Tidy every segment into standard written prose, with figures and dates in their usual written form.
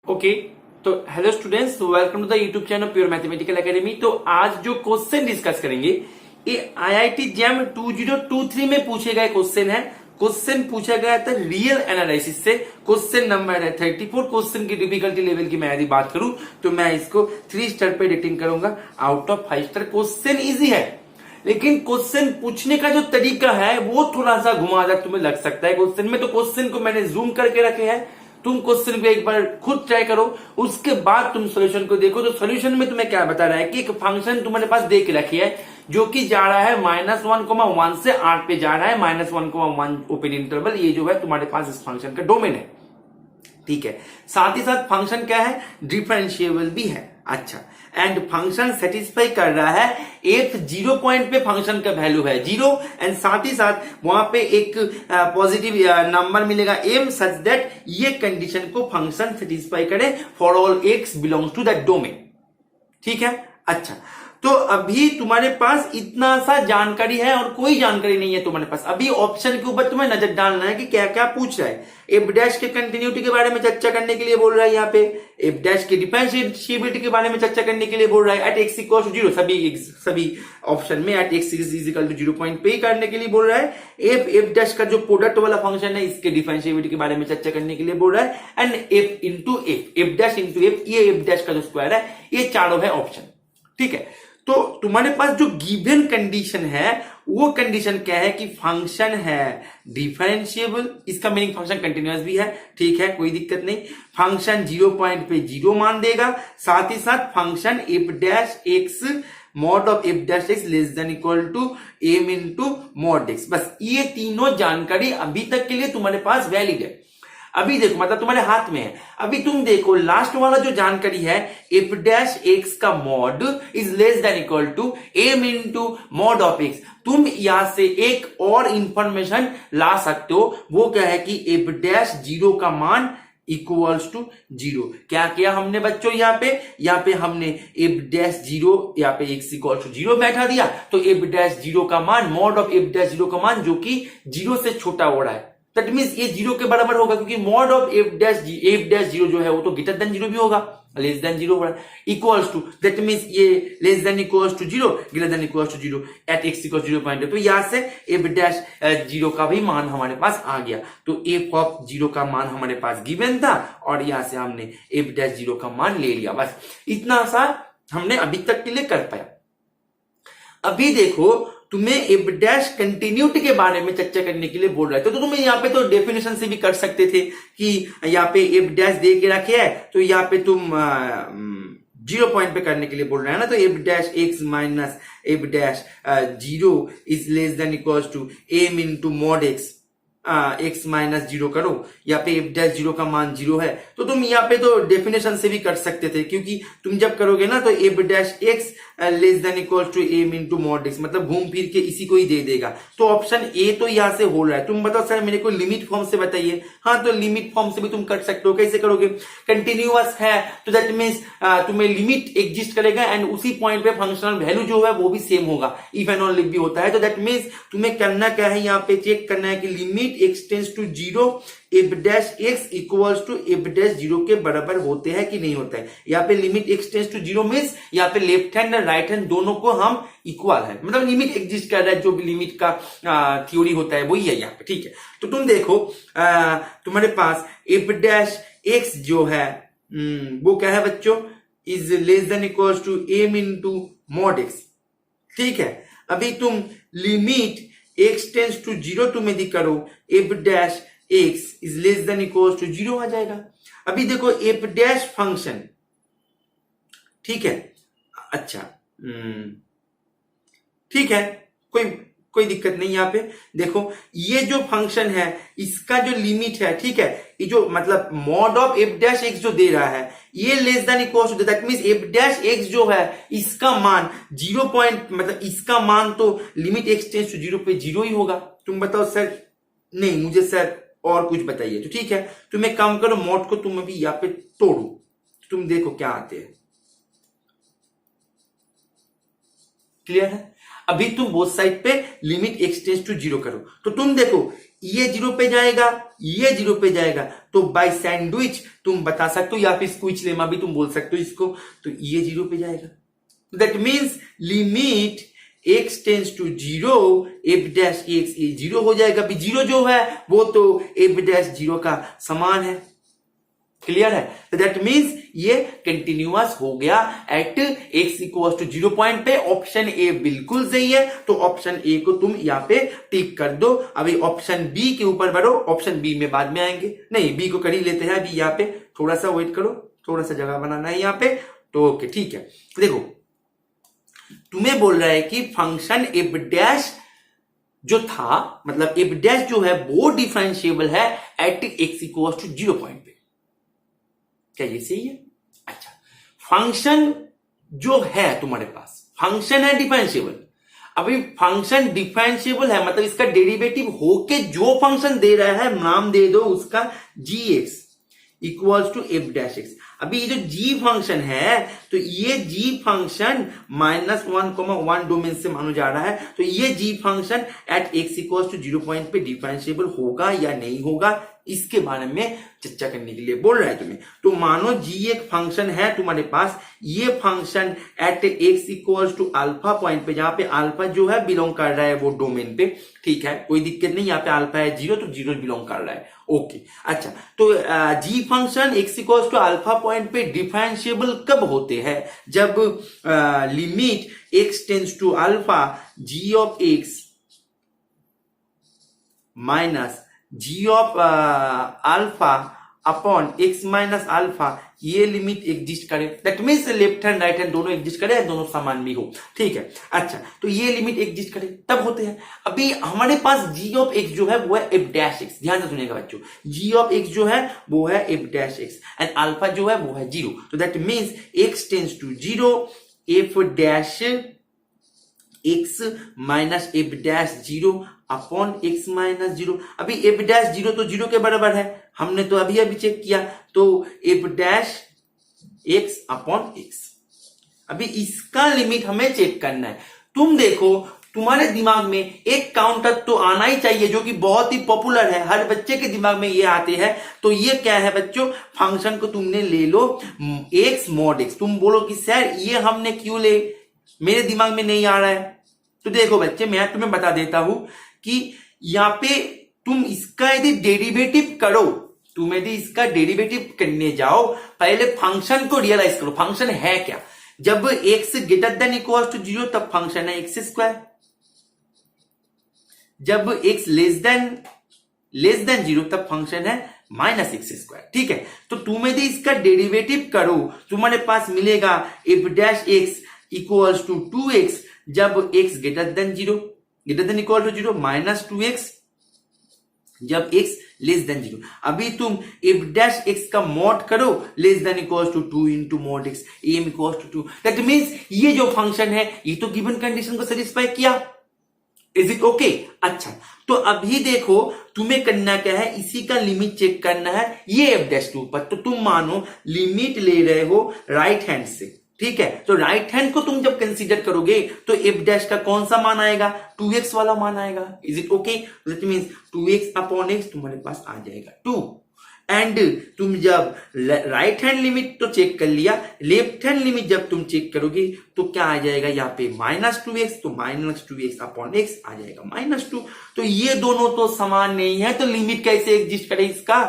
Okay तो hello students, welcome to the YouTube channel pure mathematical academy. तो आज जो क्वेश्चन डिस्कस करेंगे ये आईआईटी जैम 2023 में पूछे गए क्वेश्चन है। क्वेश्चन पूछा गया था रियल एनालिसिस से। क्वेश्चन नंबर है 34। क्वेश्चन की डिफिकल्टी लेवल की मैं यदि बात करूं तो मैं इसको 3 स्टार पे रेटिंग करूंगा out of 5 star. Question easy है लेकिन क्वेश्चन पूछने का जो तरीका है वो थोड़ा सा घुमावदार तुम्हें लग सकता है क्वेश्चन में। तो क्वेश्चन को मैंने जूम करके रखे हैं, तुम क्वेश्चन को एक बार खुद ट्राई करो, उसके बाद तुम सॉल्यूशन को देखो। तो सॉल्यूशन में तुम्हें क्या बता रहा है कि एक फंक्शन तुम्हारे पास दे के रखी है जो कि जा रहा है -1,1 से 8 पे जा रहा है, -1,1 ओपन इंटरवल। ये जो है तुम्हारे पास इस फंक्शन का डोमेन है, ठीक है। साथ ही साथ फंक्शन क्या है, डिफरेंशिएबल भी है। अच्छा, एंड फंक्शन सेटिस्फाई कर रहा है एक 0 पॉइंट पे फंक्शन का वैल्यू है 0, एंड साथ ही साथ वहां पे एक पॉजिटिव नंबर मिलेगा m सच दैट ये कंडीशन को फंक्शन सेटिस्फाई करे for all x belongs to that domain, ठीक है। अच्छा, तो अभी तुम्हारे पास इतना सा जानकारी है और कोई जानकारी नहीं है तुम्हारे पास। अभी ऑप्शन के ऊपर तुम्हें नजर डालना है कि क्या क्या पूछ रहा है। एफ डैश के कंटिन्यूटी के बारे में चर्चा करने के लिए बोल रहा है, यहाँ पे एफ डैश की डिफरेंशिएबिलिटी के बारे में चर्चा करने के लिए बोल रहा है। एट एक्स इक्वल टू 0 सभी ऑप्शन में at X is equal to 0 point पे ही करने के लिए बोल रहा है। एफ डैश का जो प्रोडक्ट वाला फंक्शन है इसके डिफरेंशिएबिलिटी के बारे में चर्चा करने के लिए बोल रहा है। And F dash into F, ये एफ डैश का जो स्क्वायर है, ये चारों है ऑप्शन, ठीक है। तो तुम्हारे पास जो गिवन कंडीशन है वो कंडीशन क्या है कि फंक्शन है डिफरेंशिएबल, इसका मीनिंग फंक्शन कंटिन्यूअस भी है, ठीक है, कोई दिक्कत नहीं। फंक्शन 0 पॉइंट पे 0 मान देगा, साथ ही साथ function F dash X mod of F dash X less than equal to M into mod X. बस ये तीनों जानकारी अभी तक के लिए तुम्हारे पास वैलिड है। अभी देखो, मतलब तुम्हारे हाथ में है। अभी तुम देखो लास्ट वाला जो जानकारी है, एफ डैश एक्स का mod is less than equal to M into mod of X. तुम यहां से एक और इंफॉर्मेशन ला सकते हो, वो क्या है कि एफ डैश 0 का मान इक्वल्स टू 0। क्या किया हमने बच्चों, यहाँ पे हमने एफ डैश 0 यहाँ पे एक्स इक्वल टू 0 बैठा दिया। तो एफ डैश 0 का मान, मॉड ऑफ एफ डैश 0 का मान जो कि 0 से छोटा हो रहा है, दैट मींस ये 0 के बराबर होगा, क्योंकि मॉड ऑफ एफ डैश 0 जो है वो तो ग्रेटर देन 0 भी होगा, लेस देन 0 होगा। इक्वल्स टू, दैट मींस ये less than equals to 0, greater than equals to 0 at X equals 0 point. तो यहां से एफ डैश 0 का भी मान हमारे पास आ गया। तो एफ ऑफ 0 का मान हमारे पास गिवन था और यहां से हमने एफ डैश 0 का मान ले लिया। बस इतना सा हमने अभी तक के लिए कर पाया। अभी देखो, तुम्हें एफ डैश कंटिन्यूटी के बारे में चर्चा करने के लिए बोल रहा है, तो तुम्हें यहाँ पे तो डेफिनेशन से भी कर सकते थे कि यहाँ पे एफ डैश दे के रखे है, तो यहाँ पे तुम 0 पॉइंट पे करने के लिए बोल रहे हैं ना। तो F dash X minus F dash 0 is less than equals to M into mod X, X minus 0 करो, यहाँ पे एफ डैश 0 का मान 0 है। तो तुम यहाँ पे तो डेफिनेशन से भी कर सकते थे, क्योंकि तुम जब करोगे ना तो F dash X less than equal to M into mod X, मतलब घूम फिर के इसी को ही दे देगा। तो ऑप्शन ए तो यहां से हो रहा है। तुम बताओ सर मेरे को लिमिट फॉर्म से बताइए। हाँ, तो लिमिट फॉर्म से भी तुम कर सकते हो। कैसे करोगे, कंटिन्यूअस है तो दैट मींस तुम्हें लिमिट एग्जिस्ट करेगा एंड उसी पॉइंट पे फंक्शनल वैल्यू जो है वो भी सेम होगा। इफ एंड ओनली भी होता है, तो दैट मींस तुम्हें करना क्या है, यहाँ पे चेक करना है कि limit X tends to 0 F dash X equals to F dash 0 के बराबर होते हैं कि नहीं होता है। यहाँ पे limit X tends to 0 means यहाँ पे लेफ्ट हैंड और राइट हैंड दोनों को हम इक्वल है, मतलब लिमिट एग्जिस्ट कर रहा है। जो भी लिमिट का थ्योरी होता है वही है यहाँ पे, ठीक है। तो तुम देखो तुम्हारे पास एफ डैश एक्स जो है वो क्या है बच्चों, is less than equals to M into mod X, ठीक है। अभी तुम लिमिट एक्स टेंड्स टू 0 तुम यदि करो, F dash X is less than equals to 0 आ जाएगा। अभी देखो एफ डैश फंक्शन, ठीक है। अच्छा, ठीक है, कोई दिक्कत नहीं। यहाँ पे देखो ये जो फंक्शन है इसका जो लिमिट है, ठीक है, ये जो मतलब mod of F dash X जो दे रहा है ये less than equal to, that means F dash X जो है इसका मान 0 पॉइंट, मतलब इसका मान तो लिमिट एक्स टेंड्स टू 0 पे 0 ही होगा। तुम बताओ सर, नहीं मुझे सर और कुछ बताइए। तो ठीक है, तुम एक काम करो, मॉड को तुम अभी यहाँ पे तोड़ो, तुम देखो क्या आते हैं। क्लियर है। अभी तुम बोथ साइड पे लिमिट एक्स टेंड्स टू 0 करो, तो तुम देखो ये 0 पे जाएगा ये 0 पे जाएगा। तो बाय सैंडविच तुम बता सकते हो, या फिर स्क्विच लेमा भी तुम बोल सकते हो इसको, तो ये 0 पे जाएगा। That means limit x tends to 0 f dash x, ये 0 हो जाएगा। अभी 0 जो है वो तो f डैश 0 का समान है। क्लियर है? तो दैट मीन्स ये कंटिन्यूअस हो गया at x equal to 0 point पे। ऑप्शन ए बिल्कुल सही है, तो ऑप्शन ए को तुम यहाँ पे टिक कर दो। अभी ऑप्शन बी के ऊपर बढ़ो, ऑप्शन बी में बाद में आएंगे। नहीं, बी को कर ही लेते हैं अभी। यहाँ पे थोड़ा सा वेट करो, थोड़ा सा जगह बनाना है यहाँ पे, तो ओके ठीक है। देखो तुम्हें बोल रहा है कि फंक्शन एफ डैश जो था, मतलब एफ डैश जो है वो डिफरेंशिएबल है at x equal to 0 point पे। क्या ये सही है? अच्छा, फंक्शन जो है तुम्हारे पास, फंक्शन है डिफरेंशिएबल। अभी फंक्शन डिफरेंशिएबल है मतलब इसका डेरिवेटिव होके जो फंक्शन दे रहा है नाम दे दो उसका gx equals to F dash X. अभी ये जो g फंक्शन है, तो ये g फंक्शन -1,1 डोमेन से मानो जा रहा है, तो ये g function at x equals to 0 point पे डिफरेंशिएबल होगा या नहीं होगा, इसके बारे में चर्चा करने के लिए बोल रहा है तुम्हें। तो मानो g एक फंक्शन है तुम्हारे पास, ये function at x equals to alpha point पे, जहां पे अल्फा जो है बिलोंग कर रहा है वो डोमेन पे, ठीक है, कोई दिक्कत नहीं। यहाँ पे अल्फा है 0, तो 0 बिलोंग कर रहा है, ओके। अच्छा, तो g function x equals to alpha point पे डिफरेंशिएबल कब होते हैं? जब limit x tends to alpha g of x minus g of alpha upon x minus alpha, ये लिमिट एग्जिस्ट करे। That means left hand right hand दोनों exist करे, दोनों समान भी हो, ठीक है। अच्छा, तो ये लिमिट एग्जिस्ट करे तब होते हैं। अभी हमारे पास g ऑफ x जो है वो है f डैश x, ध्यान से सुनिएगा बच्चों, g ऑफ x जो है वो है f dash x and alpha जो है वो है 0। तो that means x tends to 0 f dash x minus F dash 0 upon x minus 0। अभी एफ डैश 0 तो 0 के बराबर है, हमने तो अभी चेक किया, तो F dash x upon x। अभी इसका लिमिट हमें चेक करना है। तुम देखो तुम्हारे दिमाग में एक काउंटर तो आना ही चाहिए जो कि बहुत ही पॉपुलर है, हर बच्चे के दिमाग में ये आते हैं। तो ये क्या है बच्चों? फंक्शन को तुमने ले लो x मॉड x। तुम बोलो कि सर ये हमने क्यों ले, मेरे दिमाग में नहीं आ रहा है। तो देखो बच्चे, मैं तुम्हें बता देता हूं कि यहाँ पे तुम इसका यदि डेरिवेटिव करो, तुम यदि इसका डेरिवेटिव करने जाओ, पहले फंक्शन को रियलाइज करो, फंक्शन है क्या। जब x greater than equal to 0 तब फंक्शन है x स्क्वायर, जब x लेस देन 0 तब फंक्शन है माइनस एक्स स्क्वायर, ठीक है। तो तुम यदि इसका डेरिवेटिव करो, तुम्हारे पास मिलेगा F dash X equals to 2x जब x greater than 0, greater than equal to 0, minus 2x जब x लेस देन 0। अभी तुम एफ डैश x का मॉड करो, less than equal to 2 into mod x, M equal to 2। That means ये जो function है ये तो गिवन कंडीशन को सेटिस्फाई किया। Is it okay? अच्छा, तो अभी देखो तुम्हें करना क्या है, इसी का लिमिट चेक करना है ये एफ डैश के ऊपर। तो तुम मानो लिमिट ले रहे हो राइट हैंड से, ठीक है। तो राइट हैंड को तुम जब कंसीडर करोगे तो एफ डैश का कौन सा मान आएगा? 2x वाला मान आएगा। Is it okay? That means 2x upon x तुम्हारे पास आ जाएगा 2। एंड तुम जब राइट हैंड लिमिट तो चेक कर लिया, लेफ्ट हैंड लिमिट जब तुम चेक करोगे तो क्या आ जाएगा यहाँ पे माइनस 2x, तो माइनस 2x अपॉन x आ जाएगा माइनस 2। तो ये दोनों तो समान नहीं है, तो लिमिट कैसे एग्जिस्ट करे इसका?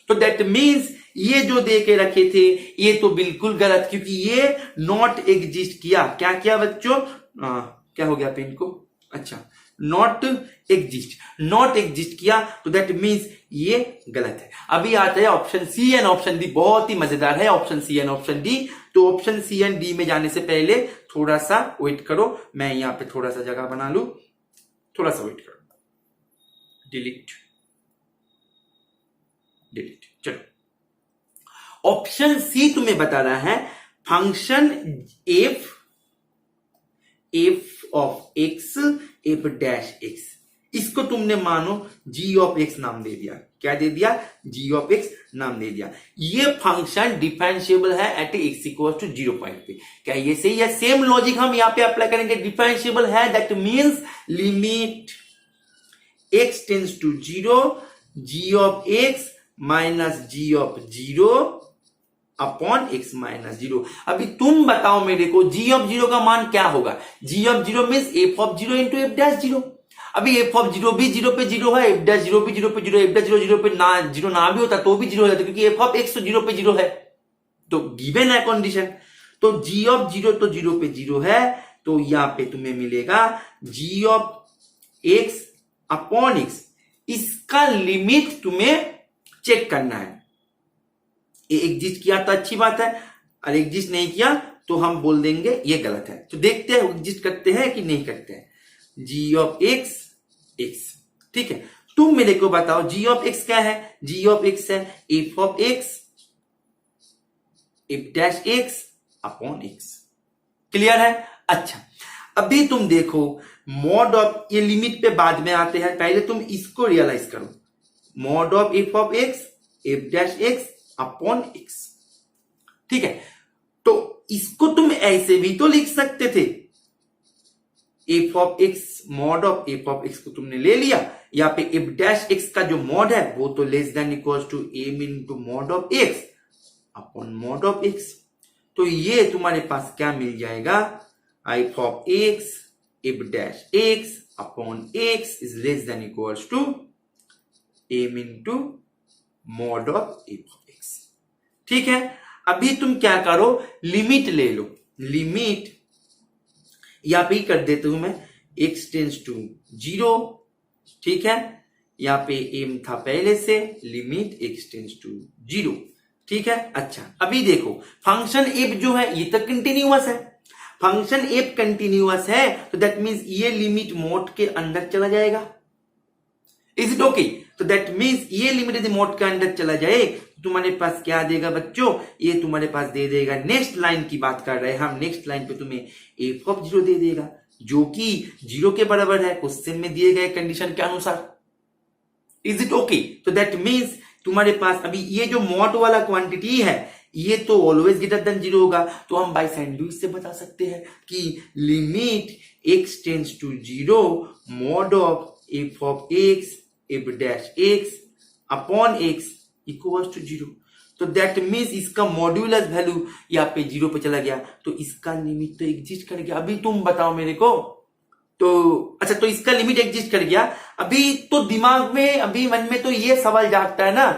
तो दैट मीन्स ये जो दे के रखे थे ये तो बिल्कुल गलत, क्योंकि ये नॉट एग्जिस्ट किया। क्या किया बच्चों? क्या हो गया पेन को? अच्छा, नॉट एग्जिस्ट किया, तो दैट मीन्स ये गलत है। अभी आता है option C and option D, बहुत ही मजेदार है option C and option D. तो ऑप्शन सी एंड डी में जाने से पहले थोड़ा सा वेट करो, मैं यहां पे थोड़ा सा जगह बना लू, थोड़ा सा वेट करो। डिलीट, चलो। ऑप्शन सी तुम्हें बता रहा है function F of X F dash x, इसको तुमने मानो g ऑफ x नाम दे दिया। क्या दे दिया? g ऑफ x नाम दे दिया। ये फंक्शन डिफरेंशिएबल है at x equal to 0 point पे। क्या ये सही है? सेम लॉजिक हम यहां पे अप्लाई करेंगे। डिफरेंशिएबल है that means limit x tends to 0 G of X minus G of zero upon X minus zero. अभी तुम बताओ मेरे को जी ऑफ जीरो का मान क्या होगा? G of zero means F of zero into F dash zero. अभी एफ ऑफ जीरो भी जीरो पे जीरो है, एफ डैश जीरो भी जीरो पे zero, F dash zero zero पे ना जीरो ना भी होता तो भी जीरो हो जाता, क्योंकि एफ ऑफ एक्स तो जीरो पे जीरो है, तो गिवन है कंडीशन। तो जी ऑफ जीरो तो जीरो पे जीरो है, तो यहां पे तुम्हें मिलेगा जी ऑफ एक्स अपॉन एक्स। इसका लिमिट तुम्हें चेक करना है। एग्जिस्ट किया तो अच्छी बात है, और एग्जिस्ट नहीं किया तो हम बोल देंगे ये गलत है। तो देखते हैं एग्जिस्ट करते हैं कि नहीं करते हैं। जी ऑफ एक्स एक्स, ठीक है। तुम मेरे को बताओ जी ऑफ एक्स क्या है? जी ऑफ एक्स है F of X F dash X upon x. Clear है? अच्छा, अभी तुम देखो मॉड ऑफ, ये लिमिट पे बाद में आते हैं, पहले तुम इसको रियलाइज करो। Mod of F of X F dash X upon x, ठीक है। तो इसको तुम ऐसे भी तो लिख सकते थे, F of x mod of F of X को तुमने ले लिया, यहाँ पे एफ डैश एक्स का जो मॉड है वो तो less than equals to M into mod of X upon mod of X. तो ये तुम्हारे पास क्या मिल जाएगा? F of X F dash X upon X is less than equals to M into mod of F of X, ठीक है। अभी तुम क्या करो, लिमिट ले लो। लिमिट यहां पे ही कर देता हूं मैं, x टेंस टू जीरो, ठीक है। यहां पे एम था पहले से, limit x tends to zero, ठीक है। अच्छा, अभी देखो फंक्शन एफ जो है ये तो कंटिन्यूअस है। फंक्शन एफ कंटिन्यूअस है तो दैट मीन्स ये लिमिट मोड के अंदर चला जाएगा। Is it okay? तो दैट मीन्स ये लिमिट यदि मोड के अंदर चला जाए तो तुम्हारे पास क्या देगा बच्चों? ये तुम्हारे पास दे देगा, नेक्स्ट लाइन की बात कर रहे हैं हम, नेक्स्ट लाइन पे तुम्हें एफ ऑफ जीरो दे देगा जो कि जीरो के बराबर है क्वेश्चन में दिए गए कंडीशन के अनुसार। Is it okay? तो दैट मीन्स तुम्हारे पास अभी ये जो मॉड वाला क्वांटिटी है ये तो ऑलवेज ग्रेटर देन जीरो होगा, तो हम बाय सैंडविच से बता सकते हैं कि limit X tends to zero mod of F of X F dash X upon X equals to zero. तो दैट मीन्स इसका मॉड्यूलस वैल्यू यहाँ पे जीरो पे चला गया, तो इसका लिमिट तो एग्जिस्ट कर गया। अभी तुम बताओ मेरे को, तो अच्छा, तो इसका लिमिट एग्जिस्ट कर गया। अभी तो दिमाग में, अभी मन में तो ये सवाल जागता है ना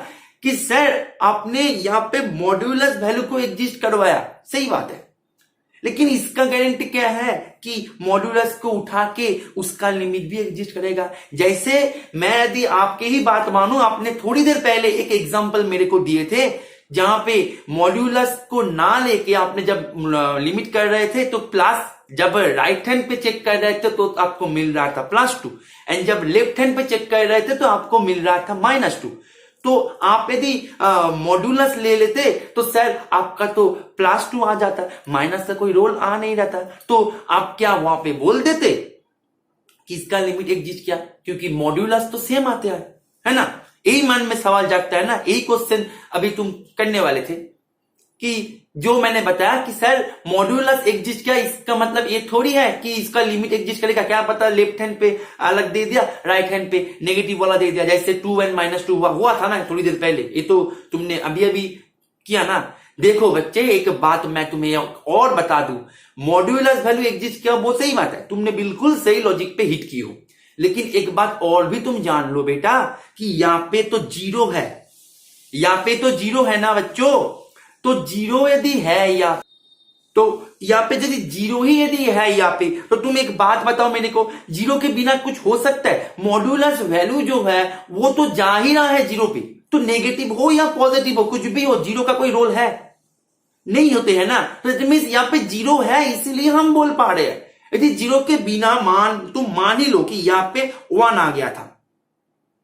कि सर आपने यहाँ पे मॉड्यूलस वैल्यू को एग्जिस्ट करवाया, सही बात है, लेकिन इसका गारंटी क्या है कि मॉड्यूलस को उठा के उसका लिमिट भी एग्जिस्ट करेगा? जैसे मैं यदि आपके ही बात मानूं, आपने थोड़ी देर पहले एक एग्जांपल मेरे को दिए थे जहां पे मॉड्यूलस को ना लेके आपने जब लिमिट कर रहे थे तो प्लस, जब राइट हैंड पे चेक कर रहे थे तो आपको मिल रहा था +2, एंड जब लेफ्ट हैंड पे चेक कर रहे थे तो आपको मिल रहा था -2। तो आप यदि मॉड्यूलस ले लेते तो सर आपका तो +2 आ जाता, माइनस का कोई रोल आ नहीं रहता, तो आप क्या वहां पे बोल देते कि इसका लिमिट एग्जिस्ट किया, क्योंकि मॉड्यूलस तो सेम आते हैं, है ना। यही मन में सवाल जागता है ना, यही क्वेश्चन अभी तुम करने वाले थे कि जो मैंने बताया कि सर मॉड्यूलस एग्जिस्ट किया, इसका मतलब ये थोड़ी है कि इसका लिमिट एग्जिस्ट करेगा। क्या पता लेफ्ट हैंड पे अलग दे दिया, राइट हैंड पे नेगेटिव वाला दे दिया, जैसे 2n -2 हुआ था ना थोड़ी देर पहले, ये तो तुमने अभी अभी किया ना। देखो बच्चे, एक बात मैं तुम्हें और बता दूं, मॉड्यूलस वैल्यू एग्जिस्ट किया वो सही बात है, तुमने बिल्कुल सही लॉजिक पे हिट की हो, लेकिन एक बात और भी तुम जान लो बेटा कि यहाँ पे तो जीरो है, यहाँ पे तो जीरो है ना बच्चों। तो जीरो यदि है या तो यहाँ पे यदि जीरो ही यदि है यहाँ पे, तो तुम एक बात बताओ मेरे को, जीरो के बिना कुछ हो सकता है? मॉड्यूलस वैल्यू जो है वो तो जा ही रहा है जीरो पे, तो नेगेटिव हो या पॉजिटिव हो, कुछ भी हो, जीरो का कोई रोल है नहीं होते है ना। तो इट मींस यहाँ पे जीरो है, इसीलिए हम बोल पा रहे हैं। यदि जीरो के बिना तुम मान ही लो कि यहाँ पे 1 आ गया था,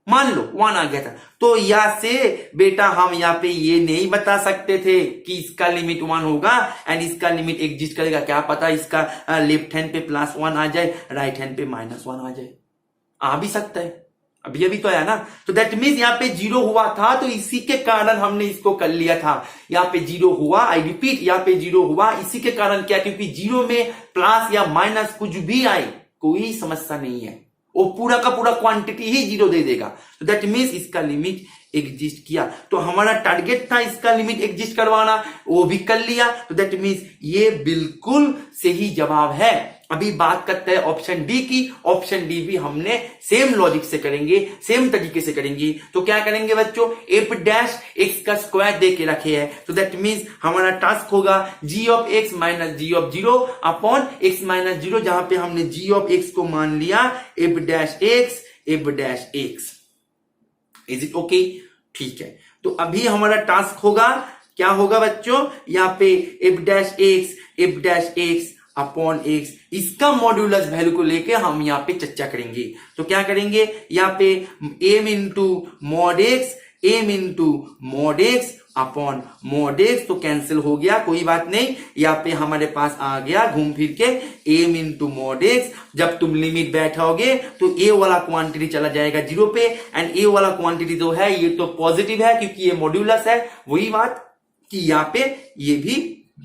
मान लो 1 आ गया था, तो यहां से बेटा हम यहाँ पे ये नहीं बता सकते थे कि इसका लिमिट 1 होगा एंड इसका लिमिट एग्जिस्ट करेगा। क्या पता इसका लेफ्ट हैंड पे +1 आ जाए, राइट हैंड पे -1 आ जाए, आ भी सकता है, अभी अभी तो आया ना। तो दैट मीन्स यहाँ पे जीरो हुआ था, तो इसी के कारण हमने इसको कर लिया था। यहाँ पे जीरो हुआ, आई रिपीट, यहाँ पे जीरो हुआ, इसी के कारण क्या, क्योंकि जीरो में प्लस या माइनस कुछ भी आए कोई समस्या नहीं है, वो पूरा का पूरा क्वांटिटी ही जीरो दे देगा। तो दैट मीन्स इसका लिमिट एग्जिस्ट किया। तो हमारा टारगेट था इसका लिमिट एग्जिस्ट करवाना, वो भी कर लिया। तो दैट मीन्स ये बिल्कुल सही जवाब है। अभी बात करते हैं ऑप्शन डी की। ऑप्शन डी भी हमने सेम लॉजिक से करेंगे, सेम तरीके से करेंगे। तो क्या करेंगे बच्चों, एफ डैश एक्स का स्क्वायर दे के रखे हैं। तो दैट मीन्स हमारा टास्क होगा G of X minus G of zero upon X minus zero, जहां पे हमने जी ऑफ एक्स को मान लिया F dash X, F dash X. Is it okay? ठीक है। तो अभी हमारा टास्क होगा, क्या होगा बच्चों, यहाँ पे F dash X, F dash X upon x, इसका मॉड्यूलस वैल्यू को लेके हम यहाँ पे चर्चा करेंगे। तो क्या करेंगे, यहाँ पे M into mod X, M into mod X upon mod X, तो कैंसिल हो गया, कोई बात नहीं। यहाँ पे हमारे पास आ गया घूम फिर के एम इंटू मॉड एक्स। जब तुम लिमिट बैठाओगे तो ए वाला क्वांटिटी चला जाएगा जीरो पे, एंड ए वाला क्वांटिटी जो है ये तो पॉजिटिव है क्योंकि ये मॉड्यूलस है। वही बात कि यहाँ पे ये भी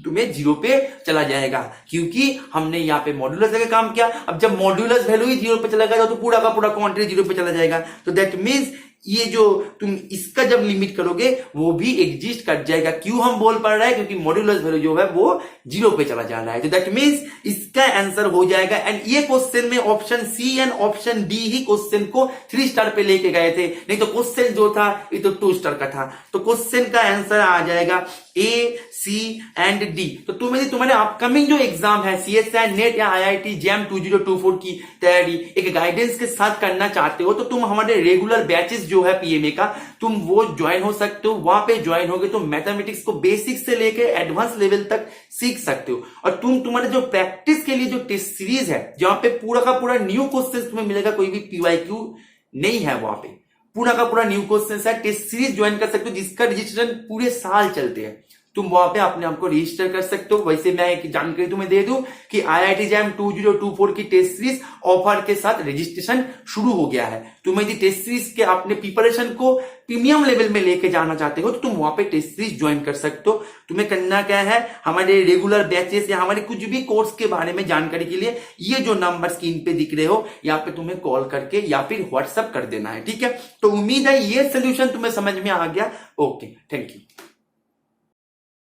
तुम्हें जीरो पे चला जाएगा क्योंकि हमने यहाँ पे मॉड्यूलस लेकर काम किया। अब जब मॉड्यूलस वैल्यू ही जीरो पे चला गया तो पूरा का पूरा क्वांटिटी जीरो पे चला जाएगा। तो दैट मीन्स ये जो तुम इसका जब लिमिट करोगे वो भी एग्जिस्ट कर जाएगा। क्यों हम बोल पा रहे हैं, क्योंकि मॉड्यूलस वैल्यू जो है वो जीरो पे चला जा रहा है। तो दैट मीन्स इसका आंसर हो जाएगा। एंड ये क्वेश्चन में option C and option D ही क्वेश्चन को 3 स्टार पे लेके गए थे, नहीं तो क्वेश्चन जो था ये तो 2 स्टार का था। तो क्वेश्चन का आंसर आ जाएगा ए, सी एंड डी। तो तुम्हारे अपकमिंग जो एग्जाम है सीएसआई नेट या आईआईटी जैम 2024 की तैयारी एक गाइडेंस के साथ करना चाहते हो तो तुम हमारे रेगुलर बैचेस जो है पीएमए का, तुम वो ज्वाइन हो सकते हो। वहां पे ज्वाइन होगे तो मैथमेटिक्स को बेसिक से लेके एडवांस लेवल तक सीख सकते हो। और तुम्हारे जो प्रैक्टिस के लिए जो टेस्ट सीरीज है जहां पे पूरा का पूरा न्यू क्वेश्चन तुम्हें मिलेगा, कोई भी पीवाईक्यू नहीं है, वहां पे पूरा का पूरा न्यू क्वेश्चन है। टेस्ट सीरीज ज्वाइन कर सकते हो जिसका रजिस्ट्रेशन पूरे साल चलते हैं। तुम वहां पे अपने आप को रजिस्टर कर सकते हो। वैसे मैं एक जानकारी तुम्हें दे दूं कि आईआईटी जैम 2024 की टेस्ट सीरीज ऑफर के साथ रजिस्ट्रेशन शुरू हो गया है। तुम्हें यदि टेस्ट सीरीज के अपने प्रिपरेशन को प्रीमियम लेवल में लेके जाना चाहते हो तो तुम वहां पे टेस्ट सीरीज ज्वाइन कर सकते हो। तुम्हें करना क्या है, हमारे रेगुलर बैचेस या हमारे कुछ भी कोर्स के बारे में जानकारी के लिए ये जो नंबर स्क्रीन पे दिख रहे हो यहाँ पे तुम्हें कॉल करके या फिर व्हाट्सएप कर देना है। ठीक है, तो उम्मीद है ये सोल्यूशन तुम्हें समझ में आ गया। Okay, thank you.